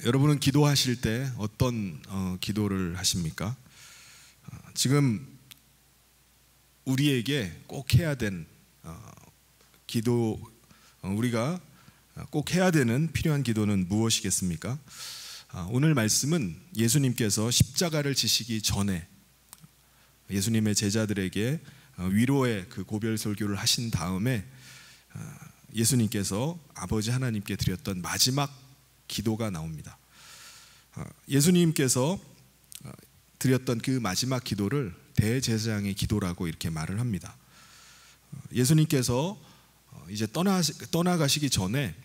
여러분은 기도하실 때 어떤 기도를 하십니까? 지금 우리에게 꼭 해야 된 기도, 우리가 꼭 해야 되는 필요한 기도는 무엇이겠습니까? 오늘 말씀은 예수님께서 십자가를 지시기 전에 예수님의 제자들에게 위로의 그 고별 설교를 하신 다음에 예수님께서 아버지 하나님께 드렸던 마지막 기도가 나옵니다. 예수님께서 드렸던 그 마지막 기도를 대제사장의 기도라고 이렇게 말을 합니다. 예수님께서 이제 떠나가시기 전에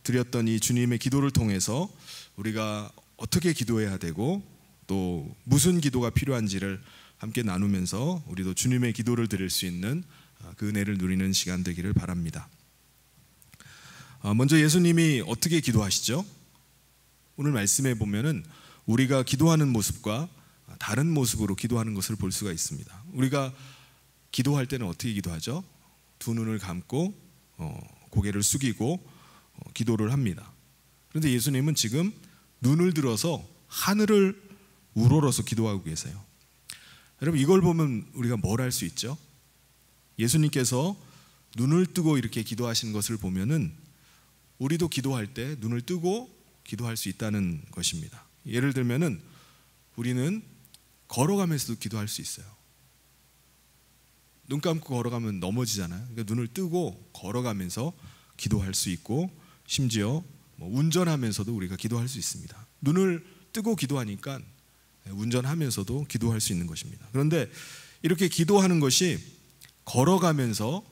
드렸던 이 주님의 기도를 통해서 우리가 어떻게 기도해야 되고 또 무슨 기도가 필요한지를 함께 나누면서 우리도 주님의 기도를 드릴 수 있는 그 은혜를 누리는 시간 되기를 바랍니다. 먼저 예수님이 어떻게 기도하시죠? 오늘 말씀에 보면은 우리가 기도하는 모습과 다른 모습으로 기도하는 것을 볼 수가 있습니다. 우리가 기도할 때는 어떻게 기도하죠? 두 눈을 감고 고개를 숙이고 기도를 합니다. 그런데 예수님은 지금 눈을 들어서 하늘을 우러러서 기도하고 계세요. 여러분, 이걸 보면 우리가 뭘 알 수 있죠? 예수님께서 눈을 뜨고 이렇게 기도하시는 것을 보면은 우리도 기도할 때 눈을 뜨고 기도할 수 있다는 것입니다. 예를 들면은 우리는 걸어가면서도 기도할 수 있어요. 눈 감고 걸어가면 넘어지잖아요. 그러니까 눈을 뜨고 걸어가면서 기도할 수 있고, 심지어 운전하면서도 우리가 기도할 수 있습니다. 눈을 뜨고 기도하니까 운전하면서도 기도할 수 있는 것입니다. 그런데 이렇게 기도하는 것이 걸어가면서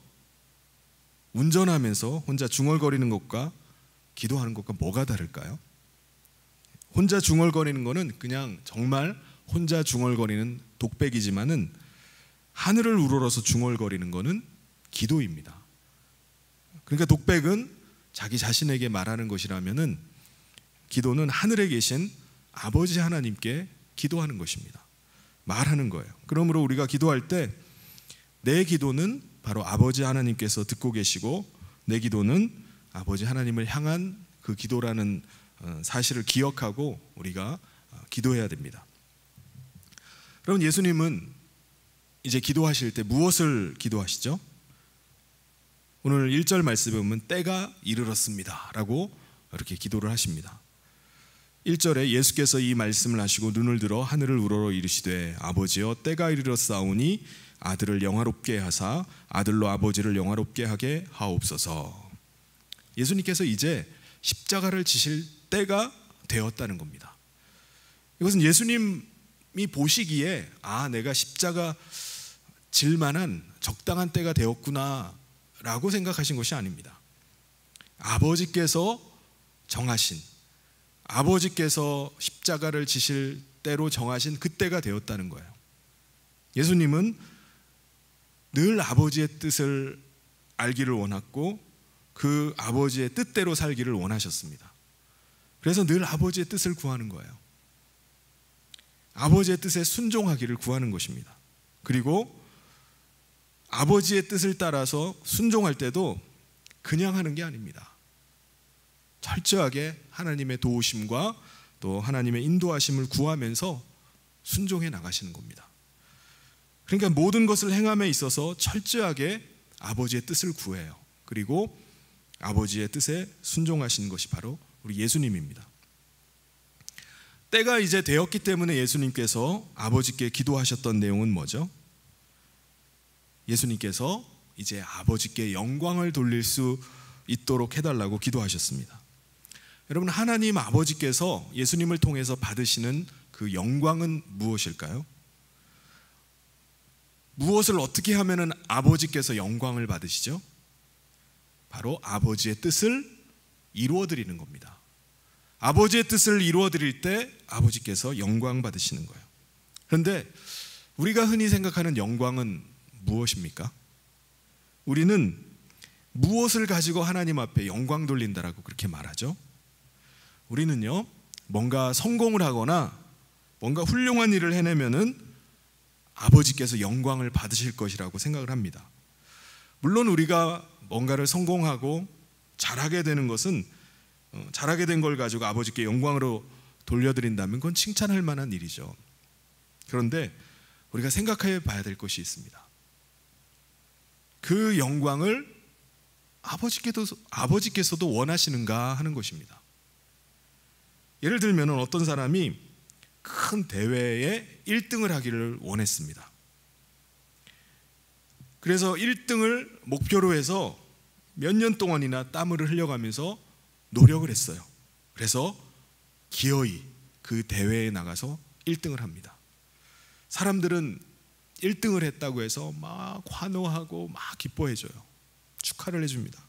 운전하면서 혼자 중얼거리는 것과 기도하는 것과 뭐가 다를까요? 혼자 중얼거리는 것은 그냥 정말 혼자 중얼거리는 독백이지만은 하늘을 우러러서 중얼거리는 것은 기도입니다. 그러니까 독백은 자기 자신에게 말하는 것이라면은 기도는 하늘에 계신 아버지 하나님께 기도하는 것입니다. 말하는 거예요. 그러므로 우리가 기도할 때 내 기도는 바로 아버지 하나님께서 듣고 계시고 내 기도는 아버지 하나님을 향한 그 기도라는 사실을 기억하고 우리가 기도해야 됩니다. 그럼 예수님은 이제 기도하실 때 무엇을 기도하시죠? 오늘 1절 말씀에 보면 때가 이르렀습니다 라고 이렇게 기도를 하십니다. 1절에 예수께서 이 말씀을 하시고 눈을 들어 하늘을 우러러 이르시되 아버지여 때가 이르렀사오니 아들을 영화롭게 하사 아들로 아버지를 영화롭게 하게 하옵소서. 예수님께서 이제 십자가를 지실 때가 되었다는 겁니다. 이것은 예수님이 보시기에 내가 십자가 질 만한 적당한 때가 되었구나 라고 생각하신 것이 아닙니다. 아버지께서 정하신, 아버지께서 십자가를 지실 때로 정하신 그때가 되었다는 거예요. 예수님은 늘 아버지의 뜻을 알기를 원했고 그 아버지의 뜻대로 살기를 원하셨습니다. 그래서 늘 아버지의 뜻을 구하는 거예요. 아버지의 뜻에 순종하기를 구하는 것입니다. 그리고 아버지의 뜻을 따라서 순종할 때도 그냥 하는 게 아닙니다. 철저하게 하나님의 도우심과 또 하나님의 인도하심을 구하면서 순종해 나가시는 겁니다. 그러니까 모든 것을 행함에 있어서 철저하게 아버지의 뜻을 구해요. 그리고 아버지의 뜻에 순종하시는 것이 바로 우리 예수님입니다. 때가 이제 되었기 때문에 예수님께서 아버지께 기도하셨던 내용은 뭐죠? 예수님께서 이제 아버지께 영광을 돌릴 수 있도록 해달라고 기도하셨습니다. 여러분, 하나님 아버지께서 예수님을 통해서 받으시는 그 영광은 무엇일까요? 무엇을 어떻게 하면 아버지께서 영광을 받으시죠? 바로 아버지의 뜻을 이루어 드리는 겁니다. 아버지의 뜻을 이루어 드릴 때 아버지께서 영광 받으시는 거예요. 그런데 우리가 흔히 생각하는 영광은 무엇입니까? 우리는 무엇을 가지고 하나님 앞에 영광 돌린다라고 그렇게 말하죠? 우리는요, 뭔가 성공을 하거나 뭔가 훌륭한 일을 해내면은 아버지께서 영광을 받으실 것이라고 생각을 합니다. 물론 우리가 뭔가를 성공하고 잘하게 되는 것은 잘하게 된 걸 가지고 아버지께 영광으로 돌려드린다면 그건 칭찬할 만한 일이죠. 그런데 우리가 생각해 봐야 될 것이 있습니다. 그 영광을 아버지께서도 원하시는가 하는 것입니다. 예를 들면 어떤 사람이 큰 대회에 1등을 하기를 원했습니다. 그래서 1등을 목표로 해서 몇 년 동안이나 땀을 흘려가면서 노력을 했어요. 그래서 기어이 그 대회에 나가서 1등을 합니다. 사람들은 1등을 했다고 해서 막 환호하고 막 기뻐해줘요. 축하를 해줍니다.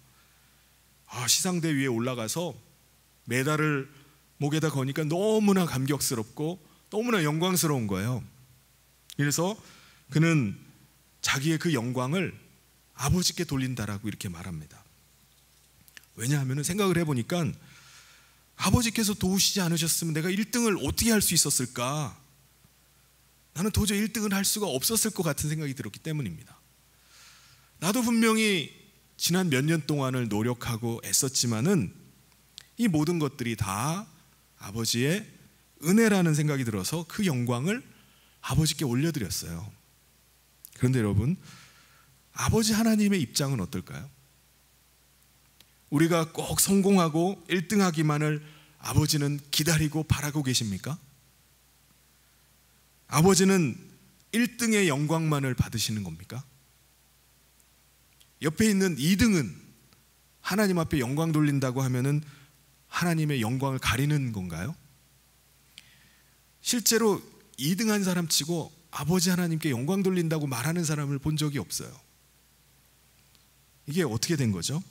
시상대 위에 올라가서 메달을 목에다 거니까 너무나 감격스럽고 너무나 영광스러운 거예요. 그래서 그는 자기의 그 영광을 아버지께 돌린다라고 이렇게 말합니다. 왜냐하면 생각을 해보니까 아버지께서 도우시지 않으셨으면 내가 1등을 어떻게 할 수 있었을까? 나는 도저히 1등을 할 수가 없었을 것 같은 생각이 들었기 때문입니다. 나도 분명히 지난 몇 년 동안을 노력하고 애썼지만은 이 모든 것들이 다 아버지의 은혜라는 생각이 들어서 그 영광을 아버지께 올려드렸어요. 그런데 여러분, 아버지 하나님의 입장은 어떨까요? 우리가 꼭 성공하고 1등 하기만을 아버지는 기다리고 바라고 계십니까? 아버지는 1등의 영광만을 받으시는 겁니까? 옆에 있는 2등은 하나님 앞에 영광 돌린다고 하면은 하나님의 영광을 가리는 건가요? 실제로 2등한 사람 치고 아버지 하나님께 영광 돌린다고 말하는 사람을 본 적이 없어요. 이게 어떻게 된 거죠?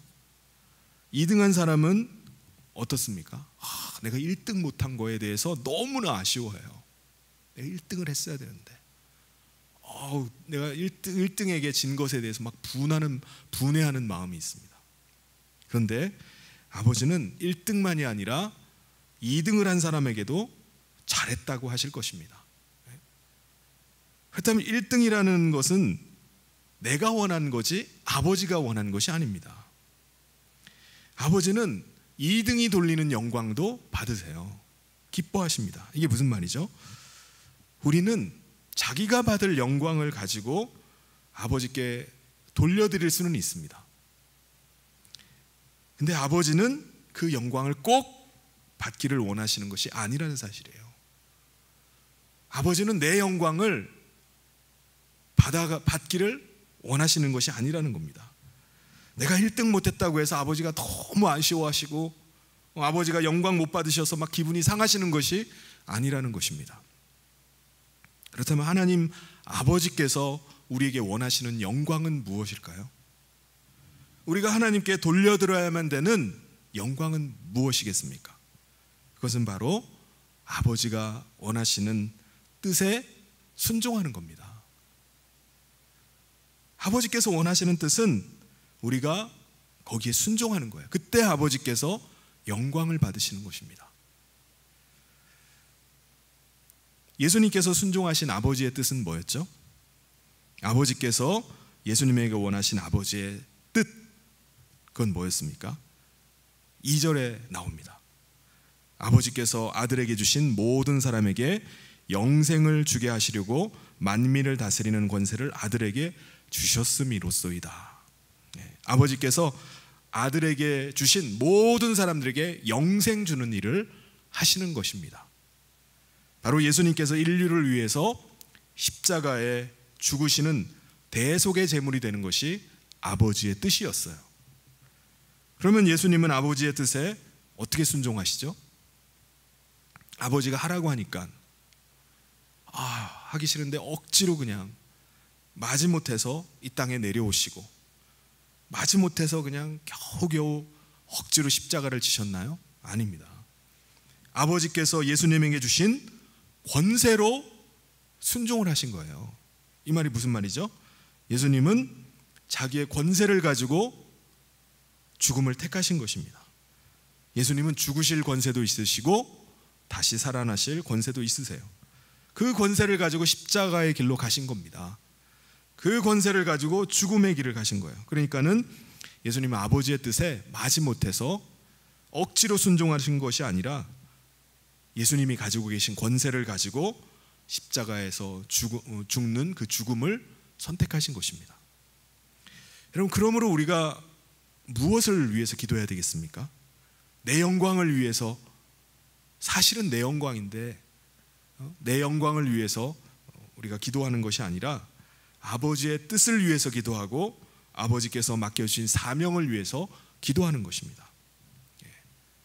2등한 사람은 어떻습니까? 내가 1등 못한 거에 대해서 너무나 아쉬워해요. 내가 1등을 했어야 되는데 내가 1등에게 진 것에 대해서 막 분해하는 마음이 있습니다. 그런데 아버지는 1등만이 아니라 2등을 한 사람에게도 잘했다고 하실 것입니다. 그렇다면 1등이라는 것은 내가 원한 거지 아버지가 원한 것이 아닙니다. 아버지는 2등이 돌리는 영광도 받으세요. 기뻐하십니다. 이게 무슨 말이죠? 우리는 자기가 받을 영광을 가지고 아버지께 돌려드릴 수는 있습니다. 근데 아버지는 그 영광을 꼭 받기를 원하시는 것이 아니라는 사실이에요. 아버지는 내 영광을 받기를 원하시는 것이 아니라는 겁니다. 내가 1등 못했다고 해서 아버지가 너무 아쉬워하시고 아버지가 영광 못 받으셔서 막 기분이 상하시는 것이 아니라는 것입니다. 그렇다면 하나님 아버지께서 우리에게 원하시는 영광은 무엇일까요? 우리가 하나님께 돌려드려야만 되는 영광은 무엇이겠습니까? 그것은 바로 아버지가 원하시는 뜻에 순종하는 겁니다. 아버지께서 원하시는 뜻은 우리가 거기에 순종하는 거예요. 그때 아버지께서 영광을 받으시는 것입니다. 예수님께서 순종하신 아버지의 뜻은 뭐였죠? 아버지께서 예수님에게 원하신 아버지의 뜻, 그건 뭐였습니까? 2절에 나옵니다. 아버지께서 아들에게 주신 모든 사람에게 영생을 주게 하시려고 만민을 다스리는 권세를 아들에게 주셨음이로소이다. 아버지께서 아들에게 주신 모든 사람들에게 영생 주는 일을 하시는 것입니다. 바로 예수님께서 인류를 위해서 십자가에 죽으시는 대속의 제물이 되는 것이 아버지의 뜻이었어요. 그러면 예수님은 아버지의 뜻에 어떻게 순종하시죠? 아버지가 하라고 하니까 하기 싫은데 억지로 그냥 마지못해서 이 땅에 내려오시고 마지못해서 그냥 겨우겨우 억지로 십자가를 지셨나요? 아닙니다. 아버지께서 예수님에게 주신 권세로 순종을 하신 거예요. 이 말이 무슨 말이죠? 예수님은 자기의 권세를 가지고 죽음을 택하신 것입니다. 예수님은 죽으실 권세도 있으시고 다시 살아나실 권세도 있으세요. 그 권세를 가지고 십자가의 길로 가신 겁니다. 그 권세를 가지고 죽음의 길을 가신 거예요. 그러니까는 예수님은 아버지의 뜻에 마지못해서 억지로 순종하신 것이 아니라 예수님이 가지고 계신 권세를 가지고 십자가에서 죽는 그 죽음을 선택하신 것입니다. 여러분, 그러므로 우리가 무엇을 위해서 기도해야 되겠습니까? 내 영광을 위해서, 사실은 내 영광인데 내 영광을 위해서 우리가 기도하는 것이 아니라 아버지의 뜻을 위해서 기도하고 아버지께서 맡겨주신 사명을 위해서 기도하는 것입니다.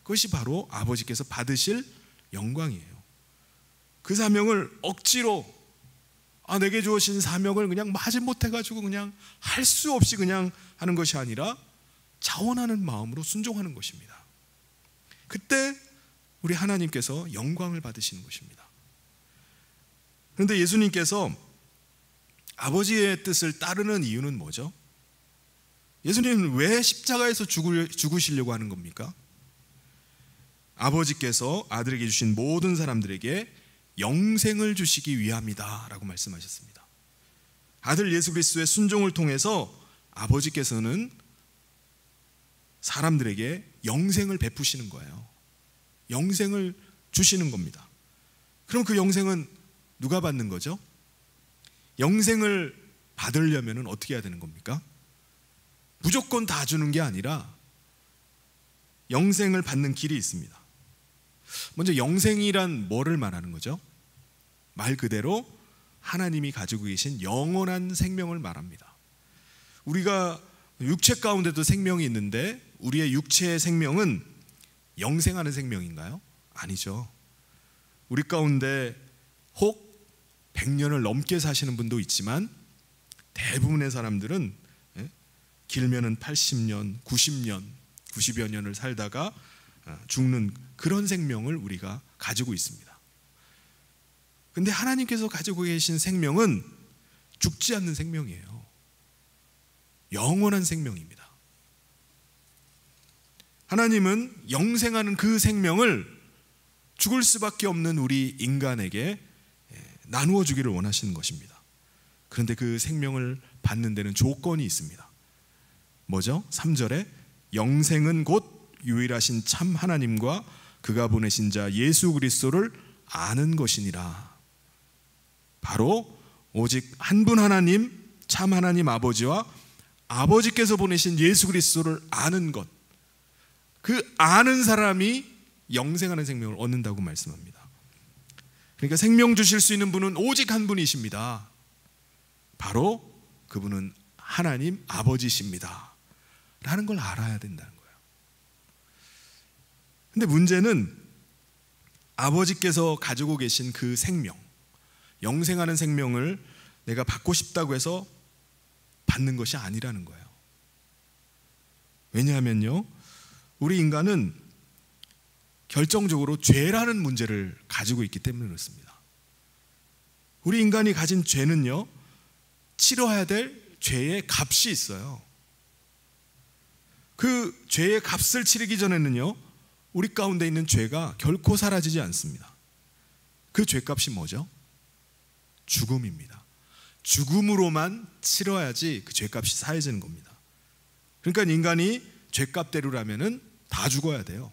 그것이 바로 아버지께서 받으실 영광이에요. 그 사명을 억지로 내게 주어진 사명을 그냥 마지못해 가지고 그냥 할 수 없이 그냥 하는 것이 아니라 자원하는 마음으로 순종하는 것입니다. 그때 우리 하나님께서 영광을 받으시는 것입니다. 그런데 예수님께서 아버지의 뜻을 따르는 이유는 뭐죠? 예수님은 왜 십자가에서 죽으시려고 하는 겁니까? 아버지께서 아들에게 주신 모든 사람들에게 영생을 주시기 위함이다 라고 말씀하셨습니다. 아들 예수 그리스도의 순종을 통해서 아버지께서는 사람들에게 영생을 베푸시는 거예요. 영생을 주시는 겁니다. 그럼 그 영생은 누가 받는 거죠? 영생을 받으려면 어떻게 해야 되는 겁니까? 무조건 다 주는 게 아니라 영생을 받는 길이 있습니다. 먼저 영생이란 뭐를 말하는 거죠? 말 그대로 하나님이 가지고 계신 영원한 생명을 말합니다. 우리가 육체 가운데도 생명이 있는데 우리의 육체의 생명은 영생하는 생명인가요? 아니죠. 우리 가운데 혹 100년을 넘게 사시는 분도 있지만 대부분의 사람들은 길면은 80년, 90년, 90여 년을 살다가 죽는 그런 생명을 우리가 가지고 있습니다. 근데 하나님께서 가지고 계신 생명은 죽지 않는 생명이에요. 영원한 생명입니다. 하나님은 영생하는 그 생명을 죽을 수밖에 없는 우리 인간에게 나누어 주기를 원하시는 것입니다. 그런데 그 생명을 받는 데는 조건이 있습니다. 뭐죠? 3절에 영생은 곧 유일하신 참 하나님과 그가 보내신 자 예수 그리스도를 아는 것이니라. 바로 오직 한 분 하나님, 참 하나님 아버지와 아버지께서 보내신 예수 그리스도를 아는 것, 그 아는 사람이 영생하는 생명을 얻는다고 말씀합니다. 그러니까 생명 주실 수 있는 분은 오직 한 분이십니다. 바로 그분은 하나님 아버지십니다 라는 걸 알아야 된다는 거예요. 근데 문제는 아버지께서 가지고 계신 그 생명, 영생하는 생명을 내가 받고 싶다고 해서 받는 것이 아니라는 거예요. 왜냐하면요, 우리 인간은 결정적으로 죄라는 문제를 가지고 있기 때문에 그렇습니다. 우리 인간이 가진 죄는요, 치러야 될 죄의 값이 있어요. 그 죄의 값을 치르기 전에는요, 우리 가운데 있는 죄가 결코 사라지지 않습니다. 그 죄값이 뭐죠? 죽음입니다. 죽음으로만 치러야지 그 죄값이 사해지는 겁니다. 그러니까 인간이 죄값대로라면은 다 죽어야 돼요.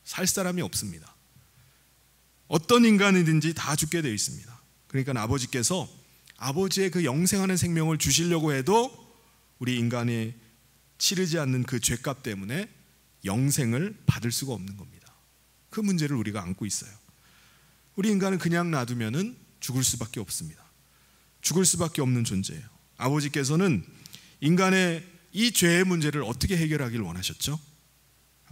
살 사람이 없습니다. 어떤 인간이든지 다 죽게 되어 있습니다. 그러니까 아버지께서 아버지의 그 영생하는 생명을 주시려고 해도 우리 인간이 치르지 않는 그 죄값 때문에 영생을 받을 수가 없는 겁니다. 그 문제를 우리가 안고 있어요. 우리 인간은 그냥 놔두면은 죽을 수밖에 없습니다. 죽을 수밖에 없는 존재예요. 아버지께서는 인간의 이 죄의 문제를 어떻게 해결하기를 원하셨죠?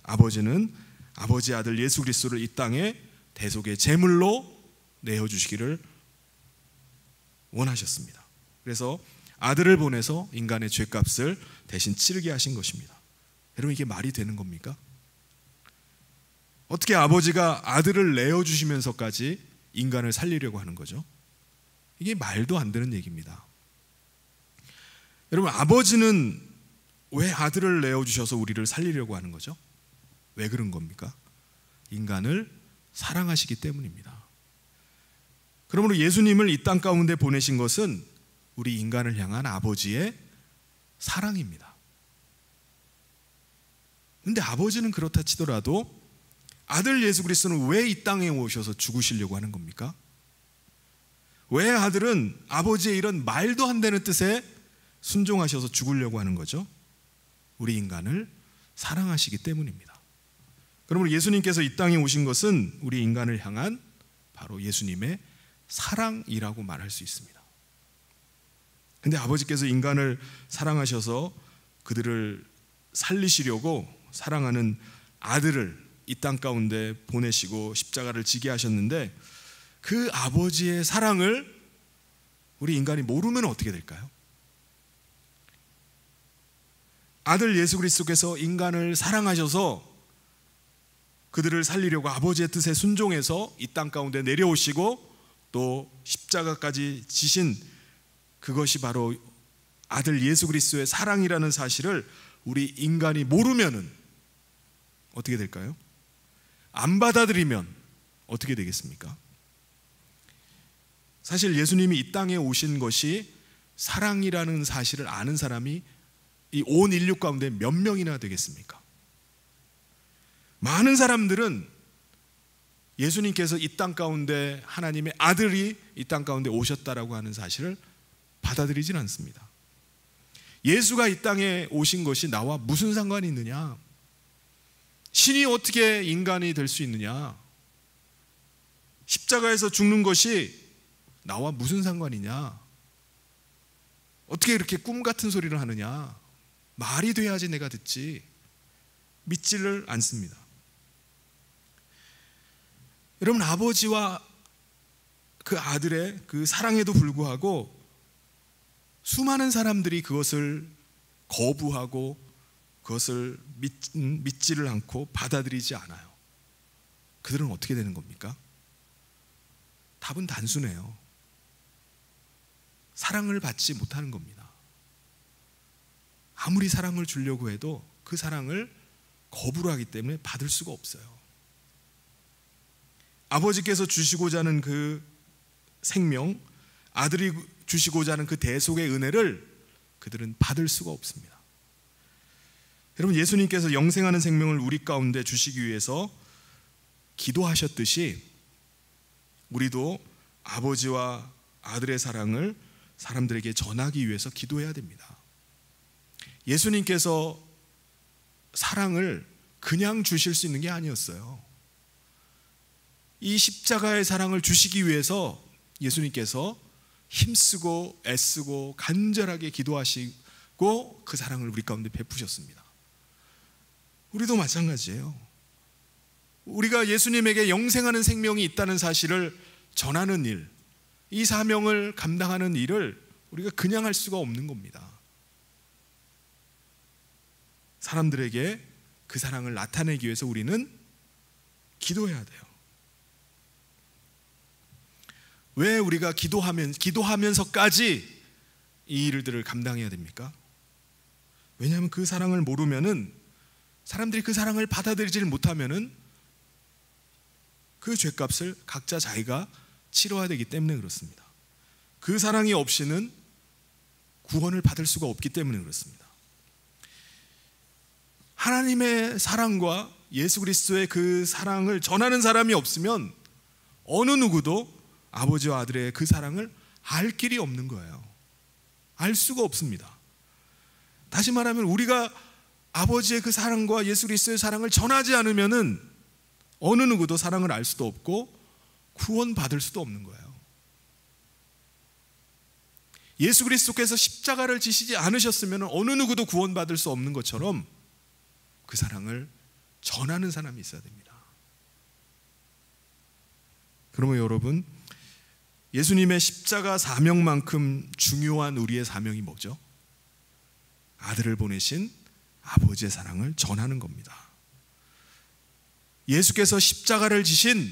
아버지는 아버지 아들 예수 그리스도를 이 땅에 대속의 제물로 내어주시기를 원하셨습니다. 그래서 아들을 보내서 인간의 죄값을 대신 치르게 하신 것입니다. 여러분, 이게 말이 되는 겁니까? 어떻게 아버지가 아들을 내어주시면서까지 인간을 살리려고 하는 거죠? 이게 말도 안 되는 얘기입니다. 여러분, 아버지는 왜 아들을 내어주셔서 우리를 살리려고 하는 거죠? 왜 그런 겁니까? 인간을 사랑하시기 때문입니다. 그러므로 예수님을 이 땅 가운데 보내신 것은 우리 인간을 향한 아버지의 사랑입니다. 근데 아버지는 그렇다 치더라도 아들 예수 그리스도는 왜 이 땅에 오셔서 죽으시려고 하는 겁니까? 왜 아들은 아버지의 이런 말도 안 되는 뜻에 순종하셔서 죽으려고 하는 거죠? 우리 인간을 사랑하시기 때문입니다. 그러므로 예수님께서 이 땅에 오신 것은 우리 인간을 향한 바로 예수님의 사랑이라고 말할 수 있습니다. 근데 아버지께서 인간을 사랑하셔서 그들을 살리시려고 사랑하는 아들을 이 땅 가운데 보내시고 십자가를 지게 하셨는데, 그 아버지의 사랑을 우리 인간이 모르면 어떻게 될까요? 아들 예수 그리스도께서 인간을 사랑하셔서 그들을 살리려고 아버지의 뜻에 순종해서 이 땅 가운데 내려오시고 또 십자가까지 지신 그것이 바로 아들 예수 그리스도의 사랑이라는 사실을 우리 인간이 모르면은 어떻게 될까요? 안 받아들이면 어떻게 되겠습니까? 사실 예수님이 이 땅에 오신 것이 사랑이라는 사실을 아는 사람이 이 온 인류 가운데 몇 명이나 되겠습니까? 많은 사람들은 예수님께서 이 땅 가운데 하나님의 아들이 이 땅 가운데 오셨다라고 하는 사실을 받아들이진 않습니다. 예수가 이 땅에 오신 것이 나와 무슨 상관이 있느냐? 신이 어떻게 인간이 될 수 있느냐? 십자가에서 죽는 것이 나와 무슨 상관이냐? 어떻게 이렇게 꿈 같은 소리를 하느냐? 말이 돼야지 내가 듣지. 믿지를 않습니다. 여러분, 아버지와 그 아들의 그 사랑에도 불구하고 수많은 사람들이 그것을 거부하고 그것을 믿지를 않고 받아들이지 않아요. 그들은 어떻게 되는 겁니까? 답은 단순해요. 사랑을 받지 못하는 겁니다. 아무리 사랑을 주려고 해도 그 사랑을 거부를 하기 때문에 받을 수가 없어요. 아버지께서 주시고자 하는 그 생명, 아들이 주시고자 하는 그 대속의 은혜를 그들은 받을 수가 없습니다. 여러분, 예수님께서 영생하는 생명을 우리 가운데 주시기 위해서 기도하셨듯이 우리도 아버지와 아들의 사랑을 사람들에게 전하기 위해서 기도해야 됩니다. 예수님께서 사랑을 그냥 주실 수 있는 게 아니었어요. 이 십자가의 사랑을 주시기 위해서 예수님께서 힘쓰고 애쓰고 간절하게 기도하시고 그 사랑을 우리 가운데 베푸셨습니다. 우리도 마찬가지예요. 우리가 예수님에게 영생하는 생명이 있다는 사실을 전하는 일, 이 사명을 감당하는 일을 우리가 그냥 할 수가 없는 겁니다. 사람들에게 그 사랑을 나타내기 위해서 우리는 기도해야 돼요. 왜 우리가 기도하면서까지 이 일들을 감당해야 됩니까? 왜냐하면 그 사랑을 모르면은, 사람들이 그 사랑을 받아들이질 못하면은 그 죄값을 각자 자기가 치러야 되기 때문에 그렇습니다. 그 사랑이 없이는 구원을 받을 수가 없기 때문에 그렇습니다. 하나님의 사랑과 예수 그리스도의 그 사랑을 전하는 사람이 없으면 어느 누구도 아버지와 아들의 그 사랑을 알 길이 없는 거예요. 알 수가 없습니다. 다시 말하면 우리가 아버지의 그 사랑과 예수 그리스도의 사랑을 전하지 않으면은 어느 누구도 사랑을 알 수도 없고 구원받을 수도 없는 거예요. 예수 그리스도께서 십자가를 지시지 않으셨으면 어느 누구도 구원받을 수 없는 것처럼 그 사랑을 전하는 사람이 있어야 됩니다. 그러면 여러분, 예수님의 십자가 사명만큼 중요한 우리의 사명이 뭐죠? 아들을 보내신 아버지의 사랑을 전하는 겁니다. 예수께서 십자가를 지신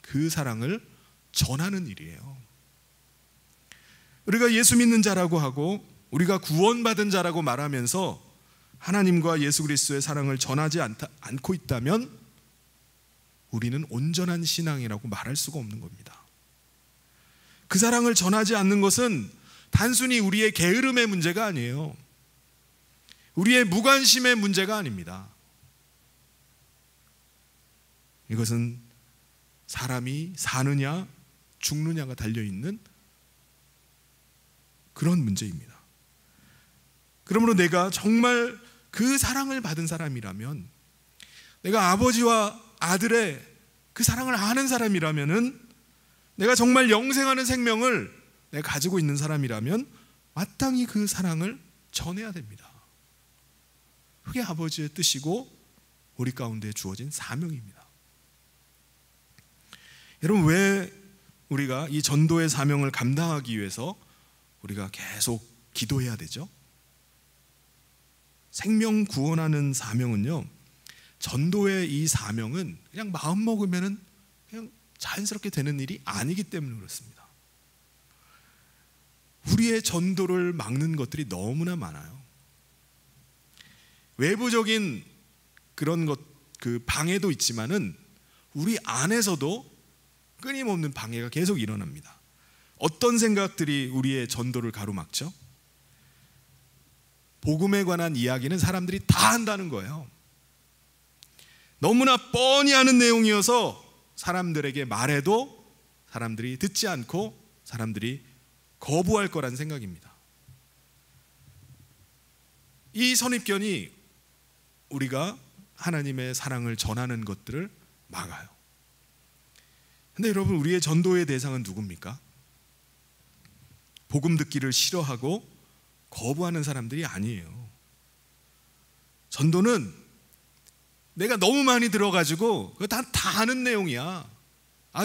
그 사랑을 전하는 일이에요. 우리가 예수 믿는 자라고 하고 우리가 구원받은 자라고 말하면서 하나님과 예수 그리스도의 사랑을 전하지 않고 있다면 우리는 온전한 신앙이라고 말할 수가 없는 겁니다. 그 사랑을 전하지 않는 것은 단순히 우리의 게으름의 문제가 아니에요. 우리의 무관심의 문제가 아닙니다. 이것은 사람이 사느냐 죽느냐가 달려있는 그런 문제입니다. 그러므로 내가 정말 그 사랑을 받은 사람이라면, 내가 아버지와 아들의 그 사랑을 아는 사람이라면은, 내가 정말 영생하는 생명을 내가 가지고 있는 사람이라면 마땅히 그 사랑을 전해야 됩니다. 그게 아버지의 뜻이고 우리 가운데 주어진 사명입니다. 여러분, 왜 우리가 이 전도의 사명을 감당하기 위해서 우리가 계속 기도해야 되죠? 생명 구원하는 사명은요, 전도의 이 사명은 그냥 마음 먹으면은 그냥 자연스럽게 되는 일이 아니기 때문에 그렇습니다. 우리의 전도를 막는 것들이 너무나 많아요. 외부적인 그런 것, 그 방해도 있지만은 우리 안에서도 끊임없는 방해가 계속 일어납니다. 어떤 생각들이 우리의 전도를 가로막죠? 복음에 관한 이야기는 사람들이 다 한다는 거예요. 너무나 뻔히 아는 내용이어서 사람들에게 말해도 사람들이 듣지 않고 사람들이 거부할 거란 생각입니다. 이 선입견이 우리가 하나님의 사랑을 전하는 것들을 막아요. 근데 여러분, 우리의 전도의 대상은 누굽니까? 복음 듣기를 싫어하고 거부하는 사람들이 아니에요. 전도는 내가 너무 많이 들어가지고 그거 다 아는 내용이야,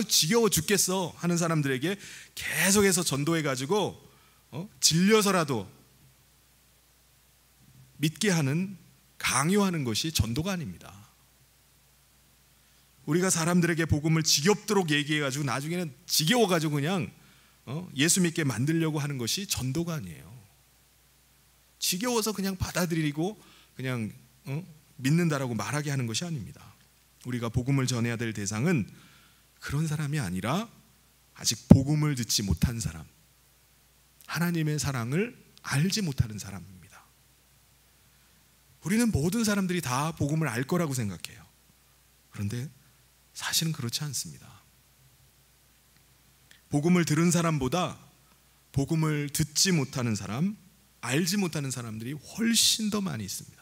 지겨워 죽겠어 하는 사람들에게 계속해서 전도해가지고 질려서라도 믿게 하는, 강요하는 것이 전도가 아닙니다. 우리가 사람들에게 복음을 지겹도록 얘기해가지고 나중에는 지겨워가지고 그냥 예수 믿게 만들려고 하는 것이 전도가 아니에요. 지겨워서 그냥 받아들이고 그냥 믿는다라고 말하게 하는 것이 아닙니다. 우리가 복음을 전해야 될 대상은 그런 사람이 아니라 아직 복음을 듣지 못한 사람, 하나님의 사랑을 알지 못하는 사람입니다. 우리는 모든 사람들이 다 복음을 알 거라고 생각해요. 그런데 사실은 그렇지 않습니다. 복음을 들은 사람보다 복음을 듣지 못하는 사람, 알지 못하는 사람들이 훨씬 더 많이 있습니다.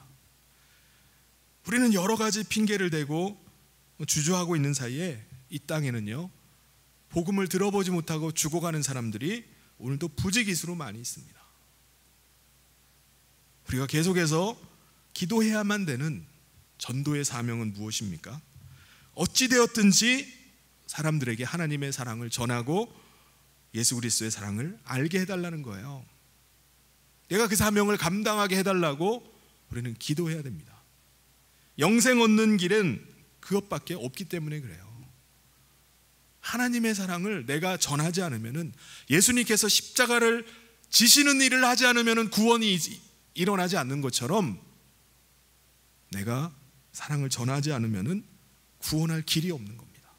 우리는 여러 가지 핑계를 대고 주저하고 있는 사이에 이 땅에는요, 복음을 들어보지 못하고 죽어가는 사람들이 오늘도 부지기수로 많이 있습니다. 우리가 계속해서 기도해야만 되는 전도의 사명은 무엇입니까? 어찌되었든지 사람들에게 하나님의 사랑을 전하고 예수 그리스도의 사랑을 알게 해달라는 거예요. 내가 그 사명을 감당하게 해달라고 우리는 기도해야 됩니다. 영생 얻는 길은 그것밖에 없기 때문에 그래요. 하나님의 사랑을 내가 전하지 않으면은, 예수님께서 십자가를 지시는 일을 하지 않으면은 구원이 일어나지 않는 것처럼, 내가 사랑을 전하지 않으면은 구원할 길이 없는 겁니다.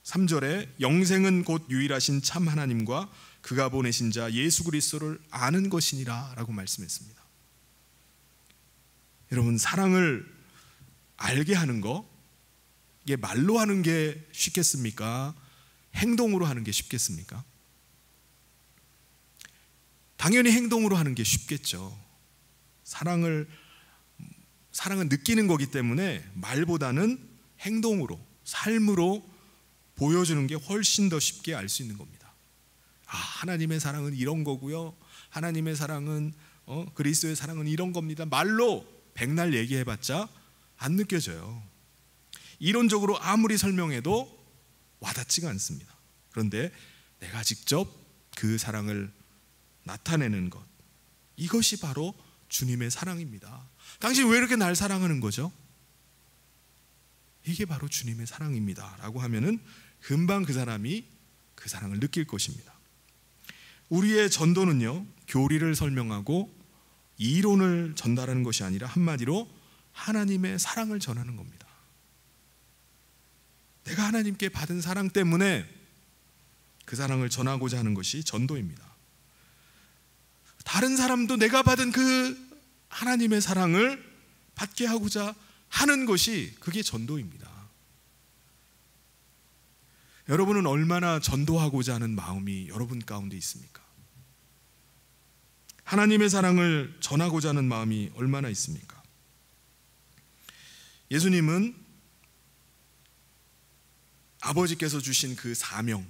3절에 영생은 곧 유일하신 참 하나님과 그가 보내신 자 예수 그리스도를 아는 것이니라 라고 말씀했습니다. 여러분, 사랑을 알게 하는 거, 이게 말로 하는 게 쉽겠습니까? 행동으로 하는 게 쉽겠습니까? 당연히 행동으로 하는 게 쉽겠죠. 사랑은 느끼는 거기 때문에 말보다는 행동으로, 삶으로 보여주는 게 훨씬 더 쉽게 알 수 있는 겁니다. 하나님의 사랑은 이런 거고요, 하나님의 사랑은 그리스도의 사랑은 이런 겁니다. 말로 백날 얘기해봤자 안 느껴져요. 이론적으로 아무리 설명해도 와닿지가 않습니다. 그런데 내가 직접 그 사랑을 나타내는 것, 이것이 바로 주님의 사랑입니다. 당신 왜 이렇게 날 사랑하는 거죠? 이게 바로 주님의 사랑입니다 라고 하면은 금방 그 사람이 그 사랑을 느낄 것입니다. 우리의 전도는요, 교리를 설명하고 이론을 전달하는 것이 아니라 한마디로 하나님의 사랑을 전하는 겁니다. 내가 하나님께 받은 사랑 때문에 그 사랑을 전하고자 하는 것이 전도입니다. 다른 사람도 내가 받은 그 하나님의 사랑을 받게 하고자 하는 것이, 그게 전도입니다. 여러분은 얼마나 전도하고자 하는 마음이 여러분 가운데 있습니까? 하나님의 사랑을 전하고자 하는 마음이 얼마나 있습니까? 예수님은 아버지께서 주신 그 사명,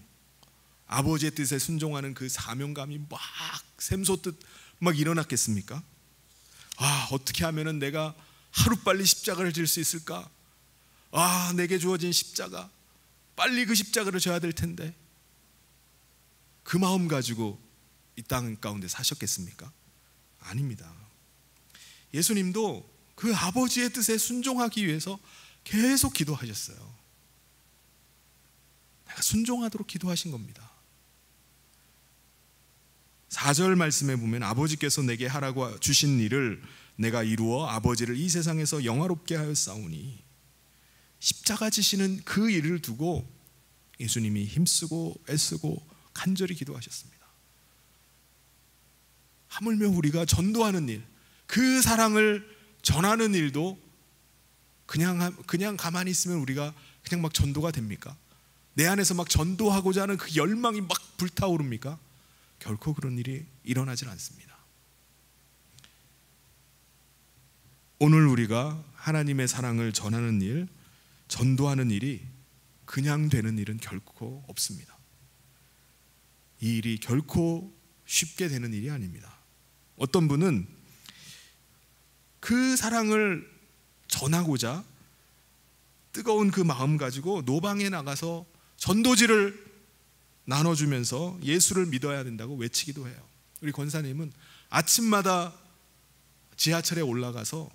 아버지의 뜻에 순종하는 그 사명감이 막 샘솟듯 막 일어났겠습니까? 어떻게 하면은 내가 하루빨리 십자가를 질 수 있을까? 내게 주어진 십자가, 빨리 그 십자가를 져야 될 텐데, 그 마음 가지고 이 땅 가운데 사셨겠습니까? 아닙니다. 예수님도 그 아버지의 뜻에 순종하기 위해서 계속 기도하셨어요. 내가 순종하도록 기도하신 겁니다. 4절 말씀에 보면 아버지께서 내게 하라고 주신 일을 내가 이루어 아버지를 이 세상에서 영화롭게 하였사오니, 십자가 지시는 그 일을 두고 예수님이 힘쓰고 애쓰고 간절히 기도하셨습니다. 하물며 우리가 전도하는 일, 그 사랑을 전하는 일도 그냥 가만히 있으면 우리가 그냥 막 전도가 됩니까? 내 안에서 막 전도하고자 하는 그 열망이 막 불타오릅니까? 결코 그런 일이 일어나질 않습니다. 오늘 우리가 하나님의 사랑을 전하는 일, 전도하는 일이 그냥 되는 일은 결코 없습니다. 이 일이 결코 쉽게 되는 일이 아닙니다. 어떤 분은 그 사랑을 전하고자 뜨거운 그 마음 가지고 노방에 나가서 전도지를 나눠주면서 예수를 믿어야 된다고 외치기도 해요. 우리 권사님은 아침마다 지하철에 올라가서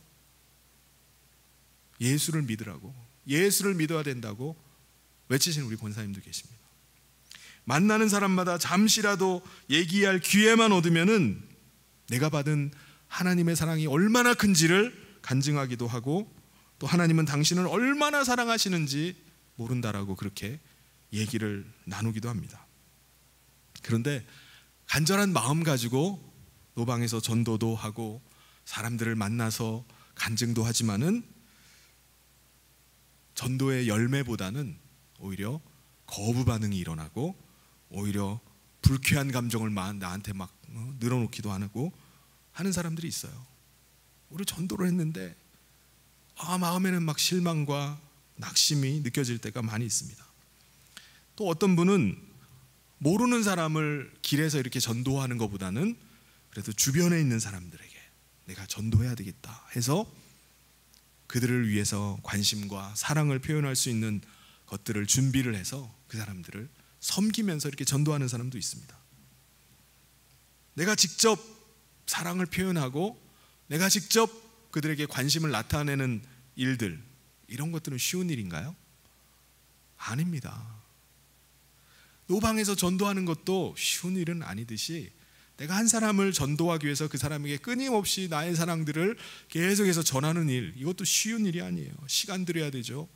예수를 믿으라고, 예수를 믿어야 된다고 외치시는 우리 권사님도 계십니다. 만나는 사람마다 잠시라도 얘기할 기회만 얻으면은 내가 받은 하나님의 사랑이 얼마나 큰지를 간증하기도 하고, 또 하나님은 당신을 얼마나 사랑하시는지 모른다라고 그렇게 얘기를 나누기도 합니다. 그런데 간절한 마음 가지고 노방에서 전도도 하고 사람들을 만나서 간증도 하지만은 전도의 열매보다는 오히려 거부 반응이 일어나고 오히려 불쾌한 감정을 나한테 막 늘어놓기도 하고 하는 사람들이 있어요. 우리 전도를 했는데 마음에는 막 실망과 낙심이 느껴질 때가 많이 있습니다. 또 어떤 분은 모르는 사람을 길에서 이렇게 전도하는 것보다는 그래도 주변에 있는 사람들에게 내가 전도해야 되겠다 해서 그들을 위해서 관심과 사랑을 표현할 수 있는 것들을 준비를 해서 그 사람들을 섬기면서 이렇게 전도하는 사람도 있습니다. 내가 직접 사랑을 표현하고 내가 직접 그들에게 관심을 나타내는 일들, 이런 것들은 쉬운 일인가요? 아닙니다. 노방에서 전도하는 것도 쉬운 일은 아니듯이 내가 한 사람을 전도하기 위해서 그 사람에게 끊임없이 나의 사랑들을 계속해서 전하는 일, 이것도 쉬운 일이 아니에요. 시간 들여야 되죠.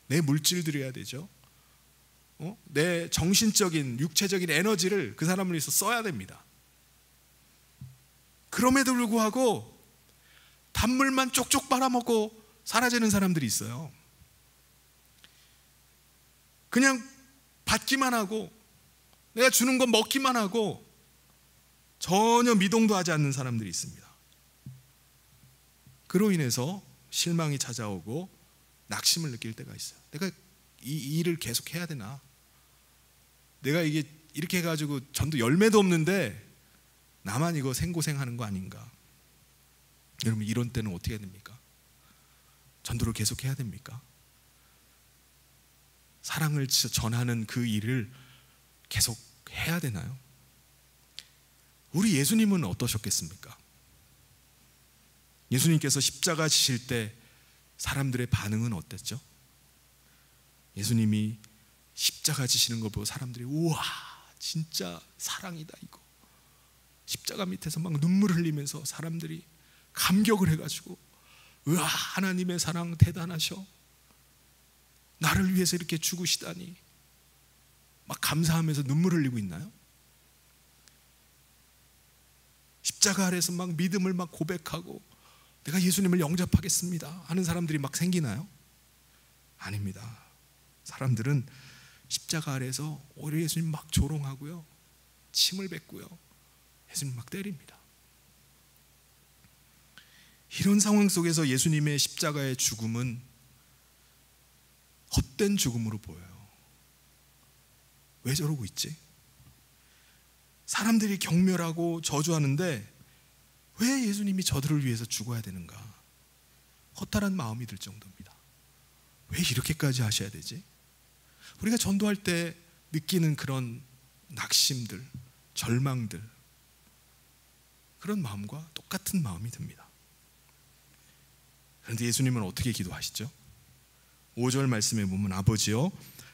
내 물질 들여야 되죠. 내 정신적인, 육체적인 에너지를 그 사람을 위해서 써야 됩니다. 그럼에도 불구하고 단물만 쪽쪽 빨아먹고 사라지는 사람들이 있어요. 그냥 받기만 하고 내가 주는 건 먹기만 하고 전혀 미동도 하지 않는 사람들이 있습니다. 그로 인해서 실망이 찾아오고 낙심을 느낄 때가 있어요. 내가 이 일을 계속 해야 되나? 내가 이게 이렇게 해가지고 전도 열매도 없는데 나만 이거 생고생하는 거 아닌가? 여러분, 이런 때는 어떻게 해야 됩니까? 전도를 계속 해야 됩니까? 사랑을 전하는 그 일을 계속 해야 되나요? 우리 예수님은 어떠셨겠습니까? 예수님께서 십자가 지실 때 사람들의 반응은 어땠죠? 예수님이 십자가 지시는 걸 보고 사람들이 우와, 진짜 사랑이다 이거. 십자가 밑에서 막 눈물 흘리면서 사람들이 감격을 해가지고 우와, 하나님의 사랑 대단하셔. 나를 위해서 이렇게 죽으시다니. 막 감사하면서 눈물 흘리고 있나요? 십자가 아래서 막 믿음을 막 고백하고 내가 예수님을 영접하겠습니다 하는 사람들이 막 생기나요? 아닙니다. 사람들은 십자가 아래에서 오히려 예수님 막 조롱하고요, 침을 뱉고요, 예수님 막 때립니다. 이런 상황 속에서 예수님의 십자가의 죽음은 헛된 죽음으로 보여요. 왜 저러고 있지? 사람들이 경멸하고 저주하는데 왜 예수님이 저들을 위해서 죽어야 되는가? 허탈한 마음이 들 정도입니다. 왜 이렇게까지 하셔야 되지? 우리가 전도할 때 느끼는 그런 낙심들, 절망들, 그런 마음과 똑같은 마음이 듭니다. 그런데 예수님은 어떻게 기도하시죠? 5절 말씀에 보면 아버지여,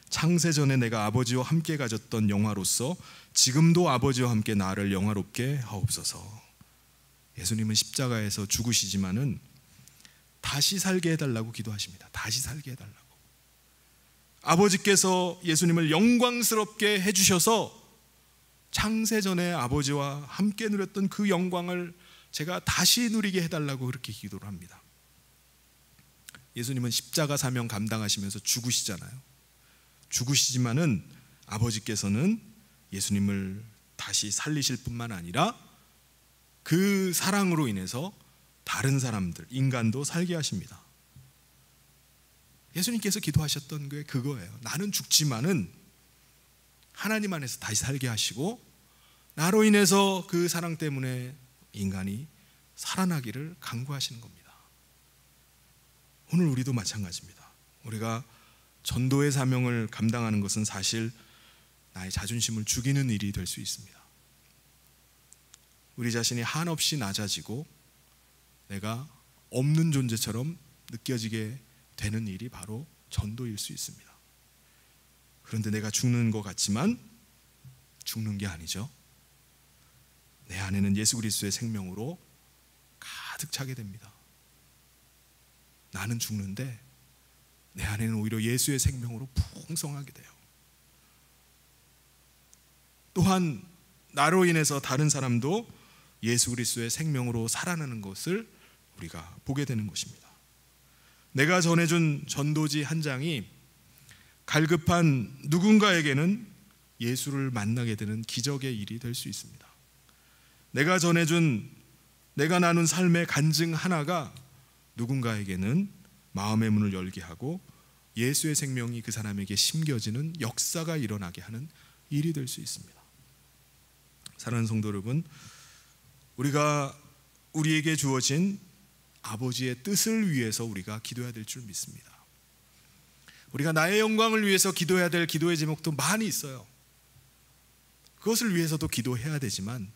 창세전에 내가 아버지와 함께 가졌던 영화로서 지금도 아버지와 함께 나를 영화롭게 하옵소서. 예수님은 십자가에서 죽으시지만은 다시 살게 해달라고 기도하십니다. 다시 살게 해달라고. 아버지께서 예수님을 영광스럽게 해주셔서 창세전에 아버지와 함께 누렸던 그 영광을 제가 다시 누리게 해달라고 그렇게 기도를 합니다. 예수님은 십자가 사명 감당하시면서 죽으시잖아요. 죽으시지만은 아버지께서는 예수님을 다시 살리실 뿐만 아니라 그 사랑으로 인해서 다른 사람들, 인간도 살게 하십니다. 예수님께서 기도하셨던 게 그거예요. 나는 죽지만은 하나님 안에서 다시 살게 하시고 나로 인해서 그 사랑 때문에 인간이 살아나기를 간구하시는 겁니다. 오늘 우리도 마찬가지입니다. 우리가 전도의 사명을 감당하는 것은 사실 나의 자존심을 죽이는 일이 될 수 있습니다. 우리 자신이 한없이 낮아지고 내가 없는 존재처럼 느껴지게 되는 일이 바로 전도일 수 있습니다. 그런데 내가 죽는 것 같지만 죽는 게 아니죠. 내 안에는 예수 그리스도의 생명으로 가득 차게 됩니다. 나는 죽는데 내 안에는 오히려 예수의 생명으로 풍성하게 돼요. 또한 나로 인해서 다른 사람도 예수 그리스도의 생명으로 살아나는 것을 우리가 보게 되는 것입니다. 내가 전해준 전도지 한 장이 갈급한 누군가에게는 예수를 만나게 되는 기적의 일이 될 수 있습니다. 내가 나눈 삶의 간증 하나가 누군가에게는 마음의 문을 열게 하고 예수의 생명이 그 사람에게 심겨지는 역사가 일어나게 하는 일이 될 수 있습니다. 사랑하는 성도 여러분, 우리에게 주어진 아버지의 뜻을 위해서 우리가 기도해야 될 줄 믿습니다. 우리가 나의 영광을 위해서 기도해야 될 기도의 제목도 많이 있어요. 그것을 위해서도 기도해야 되지만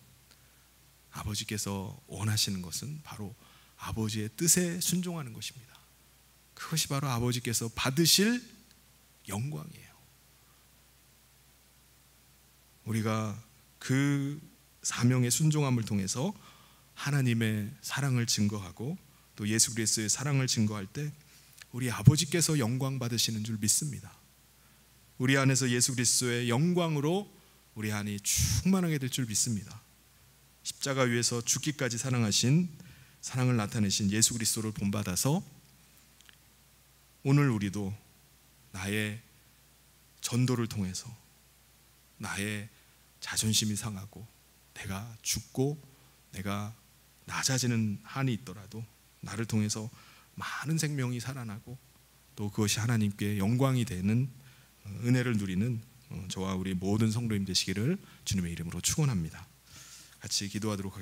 아버지께서 원하시는 것은 바로 아버지의 뜻에 순종하는 것입니다. 그것이 바로 아버지께서 받으실 영광이에요. 우리가 그 사명의 순종함을 통해서 하나님의 사랑을 증거하고 또 예수 그리스도의 사랑을 증거할 때 우리 아버지께서 영광 받으시는 줄 믿습니다. 우리 안에서 예수 그리스도의 영광으로 우리 안이 충만하게 될 줄 믿습니다. 십자가 위에서 죽기까지 사랑을 나타내신 예수 그리스도를 본받아서 오늘 우리도 나의 전도를 통해서 나의 자존심이 상하고 내가 죽고 내가 낮아지는 한이 있더라도 나를 통해서 많은 생명이 살아나고 또 그것이 하나님께 영광이 되는 은혜를 누리는 저와 우리 모든 성도님 되시기를 주님의 이름으로 축원합니다. 같이 기도하도록 하겠습니다.